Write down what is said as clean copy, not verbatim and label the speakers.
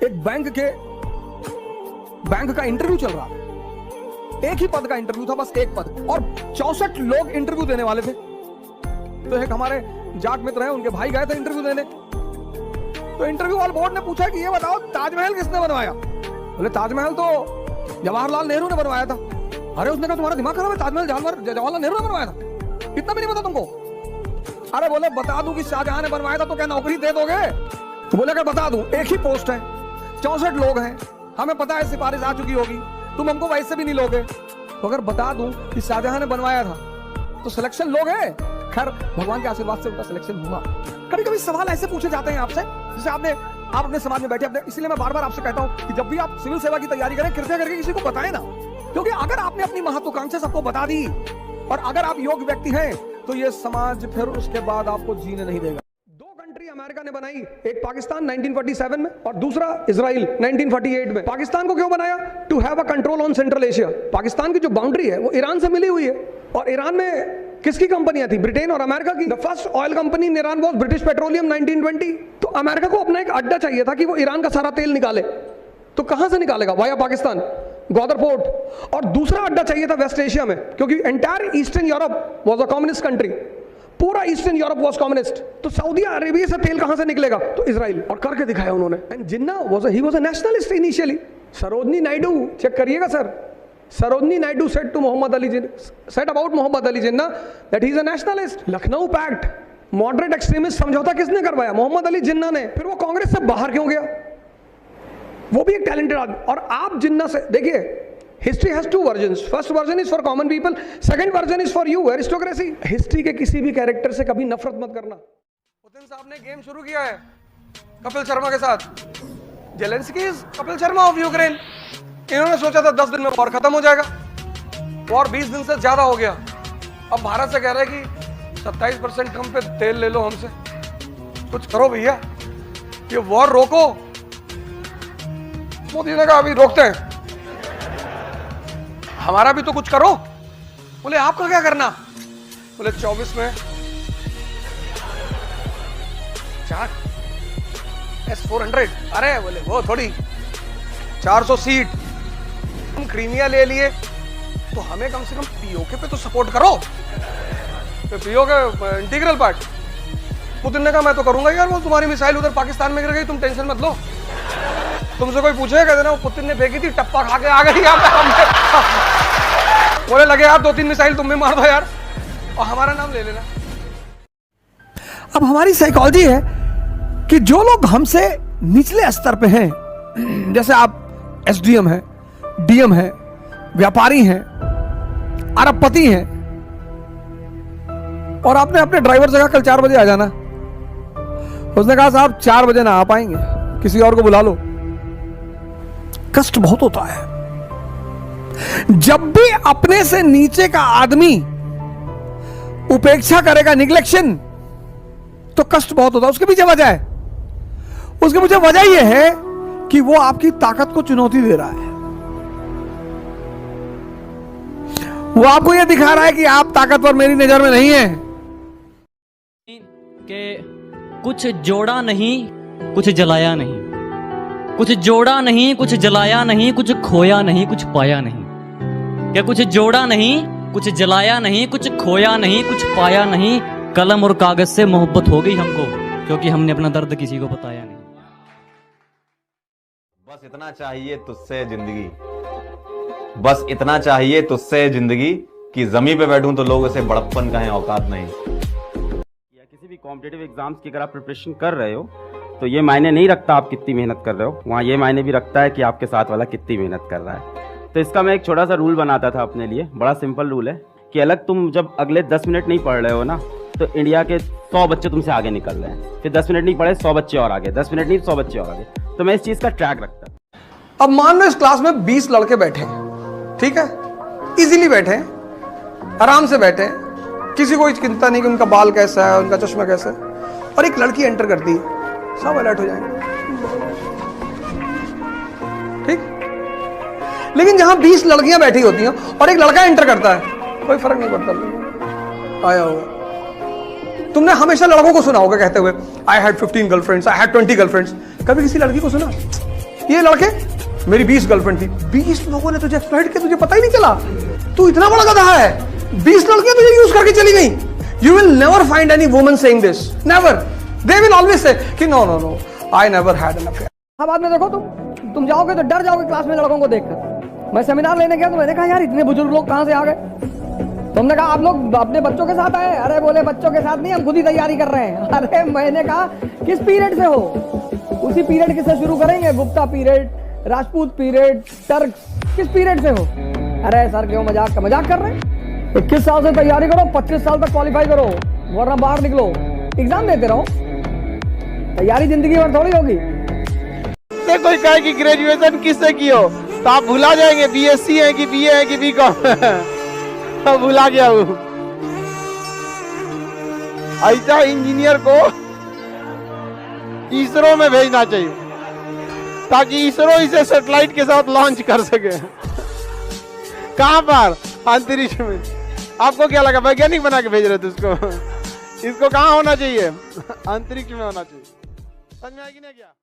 Speaker 1: एक बैंक का इंटरव्यू चल रहा था। एक ही पद का इंटरव्यू था, बस एक पद, और 64 लोग इंटरव्यू देने वाले थे। तो एक हमारे जाट मित्र हैं, उनके भाई गए थे इंटरव्यू देने। तो इंटरव्यू वाले बोर्ड ने पूछा कि ये बताओ ताजमहल किसने बनवाया? बोले ताजमहल तो जवाहरलाल नेहरू ने बनवाया था। अरे उसने कहा तुम्हारा दिमाग खराब है, ताजमहल जवाहरलाल नेहरू ने बनवाया था? इतना भी नहीं पता तुमको? अरे बोले बता दूं कि शाहजहां ने बनवाया था तो क्या नौकरी दे दोगे? तो बोले अगर बता दूं, एक ही पोस्ट है, 64 लोग हैं, हमें पता है सिफारिश आ चुकी होगी, तुम हमको वैसे भी नहीं लोगे। तो अगर बता दूं कि शाहजहां ने बनवाया था तो सिलेक्शन लोगे? खैर भगवान के आशीर्वाद से उनका सिलेक्शन हुआ। कभी कभी सवाल ऐसे पूछे जाते हैं आपसे, जैसे आप अपने समाज में बैठे अपने, इसलिए मैं बार बार आपसे कहता हूं कि जब भी आप सिविल सेवा की तैयारी करें, कृपया करके किसी को बताएं ना, क्योंकि अगर आपने अपनी महत्वाकांक्षा सबको बता दी और अगर आप योग्य व्यक्ति हैं तो ये समाज फिर उसके बाद आपको जीने नहीं देगा। दो कंट्री अमेरिका ने बनाई, एक पाकिस्तान 1947 में और दूसरा इजराइल 1948 में। पाकिस्तान को क्यों बनाया? To have a control on Central Asia. Pakistan की जो बाउंड्री है वो ईरान से मिली हुई है, और ईरान में किसकी कंपनियां थी? ब्रिटेन और अमेरिका की। The first oil company in Iran was British petroleum 1920। तो अमेरिका को अपना एक अड्डा चाहिए था कि वो ईरान का सारा तेल निकाले, तो कहां से निकालेगा? Via Pakistan, Gwadar port. और दूसरा अड्डा चाहिए था वेस्ट एशिया में, क्योंकि entire eastern Europe was a communist country, पूरा ईस्टर्न यूरोप वाज कम्युनिस्ट। तो सऊदी अरेबिया से तेल कहां से निकलेगा? तो इजराइल। और करके दिखाया उन्होंने। And Jinnah he was a nationalist initially. Sarojini Naidu, check करिएगा sir, Sarojini Naidu said to said about Muhammad Ali Jinnah that he is a nationalist. Lucknow pact, moderate extremist समझौता किसने करवाया? मोहम्मद अली जिन्ना ने। फिर वो कांग्रेस से बाहर क्यों गया? वो भी एक टैलेंटेड आदमी। और आप जिन्ना से देखिए, history has two versions, first version is for common people, second version is for you aristocracy. History के किसी भी कैरेक्टर से कभी नफरत मत करना। पुतिन साहब ने गेम शुरू किया है कपिल शर्मा के साथ। Zelensky is Kapil Sharma of Ukraine. इन्होंने सोचा था 10 दिन में वॉर खत्म हो जाएगा, वॉर 20 दिन से ज्यादा हो गया। अब भारत से कह रहे हैं कि 27% कम पे तेल ले लो हमसे, कुछ करो भैया, ये वॉर रोको। मोदी ने कहा अभी रोकते हैं, हमारा भी तो कुछ करो। बोले आपका क्या करना? बोले 24 में 4 S-400। अरे बोले वो थोड़ी 400 सीट, हम क्रीमिया ले लिए तो हमें कम से कम पीओके पे तो सपोर्ट करो, तो पीओके इंटीग्रल पार्ट। पुतिन ने कहा मैं तो करूंगा यार, वो तुम्हारी मिसाइल उधर पाकिस्तान में गिर गई, तुम टेंशन मत लो। तुमसे कोई पूछेगा कह देना वो पुतिन ने फेंकी थी, टप्पा खा के आ गई यहाँ पे। बोले लगे यार 2-3 मिसाइल तुम भी मार दो यार और हमारा नाम ले लेना। अब हमारी साइकोलॉजी है कि जो लोग हमसे निचले स्तर पे हैं, जैसे आप एसडीएम हैं, डीएम हैं, व्यापारी हैं, अरबपति हैं, और आपने अपने ड्राइवर से कहा कल 4 बजे आ जाना। उसने कहा साहब 4 बजे ना आ पाएंगे, किसी और को बुला लो। कष्ट बहुत होता है जब भी अपने से नीचे का आदमी उपेक्षा करेगा, निग्लेक्शन, तो कष्ट बहुत होता है। उसके पीछे वजह है, उसके पीछे वजह यह है कि वो आपकी ताकत को चुनौती दे रहा है। वो आपको यह दिखा रहा है कि आप ताकतवर मेरी नजर में नहीं है।
Speaker 2: कि कुछ जोड़ा नहीं, कुछ जलाया नहीं, कुछ जोड़ा नहीं, कुछ जलाया नहीं, कुछ खोया नहीं, कुछ पाया नहीं। क्या कुछ जोड़ा नहीं, कुछ जलाया नहीं, कुछ खोया नहीं, कुछ पाया नहीं। कलम और कागज से मोहब्बत हो गई हमको, क्योंकि हमने अपना दर्द किसी को बताया नहीं।
Speaker 3: बस इतना चाहिए तुझसे जिंदगी, बस इतना चाहिए तुझसे जिंदगी कि जमीन पे बैठूं तो लोग उसे बड़प्पन कहें, औकात नहीं।
Speaker 4: या किसी भी कॉम्पिटिटिव एग्जाम्स की अगर आप प्रिपरेशन कर रहे हो तो ये मायने नहीं रखता आप कितनी मेहनत कर रहे हो, वहाँ ये मायने भी रखता है कि आपके साथ वाला कितनी मेहनत कर रहा है। तो इसका मैं एक छोटा सा रूल बनाता था अपने लिए, बड़ा सिंपल रूल है कि अलग तुम जब अगले 10 मिनट नहीं पढ़ रहे हो ना, तो इंडिया के 100 बच्चे तुमसे आगे निकल रहे हैं, फिर 10 मिनट नहीं पढ़े 100 बच्चे और आगे, 10 मिनट नहीं 100 बच्चे और आगे। तो मैं इस चीज़ का ट्रैक रखता।
Speaker 1: अब मान लो इस क्लास में 20 लड़के बैठे हैं, ठीक है, इजीली बैठे हैं, आराम से बैठे हैं, किसी को चिंता नहीं कि उनका बाल कैसा है, उनका चश्मा कैसा है, और एक लड़की एंटर करती है, सब अलर्ट हो जाएंगे, ठीक। लेकिन जहां 20 लड़कियां बैठी होती हैं और एक लड़का एंटर करता है, कोई फर्क नहीं पड़ता, आया होगा। तुमने हमेशा लड़कों को सुना होगा कहते हुए I had 15 girlfriends, I had 20 girlfriends. कभी किसी लड़की को सुना ये लड़के, मेरी 20 गर्लफ्रेंड थी, 20 लोगों ने तुझे फ्लर्ट किया, तुझे पता ही नहीं चला। तू इतना बड़ा गधा है, 20 लड़कियां तुझे यूज करके चली गई। You will never find any woman saying this, never. They will always say कि no no no, I never had an affair. हाँ, बाद में देखो तुम जाओगे तो डर जाओगे क्लास में लड़कों को देखकर। मैं सेमिनार लेने गया तो मैंने कहा यार इतने बुजुर्ग लोग कहाँ से आ गए। तुमने कहा आप लोग अपने बच्चों के साथ आए। अरे बोले बच्चों के साथ नहीं, हम खुद ही तैयारी कर रहे हैं। अरे मैंने कहा किस पीरियड से हो? उसी पीरियड के से शुरू करेंगे, Gupta period, Rajput period, Turk, किस पीरियड से हो? अरे सर क्यों मजाक कर रहे हैं? 21 साल से तैयारी करो, 25 साल तक क्वालिफाई करो, वरना बाहर निकलो, एग्जाम देते रहो। तैयारी जिंदगी भर थोड़ी होगी।
Speaker 5: कोई कहे कि ग्रेजुएशन किससे की हो तो आप भुला जाएंगे बीएससी है कि बीए है कि बीकॉम तो भुला गया हूँ। ऐसा इंजीनियर को इसरो में भेजना चाहिए ताकि इसरो इसे सैटेलाइट के साथ लॉन्च कर सके। कहां पर? अंतरिक्ष में। आपको क्या लगा वैज्ञानिक बना के भेज रहे थे उसको? इसको कहां होना चाहिए? अंतरिक्ष में होना चाहिए। समझ में आएगी ना क्या?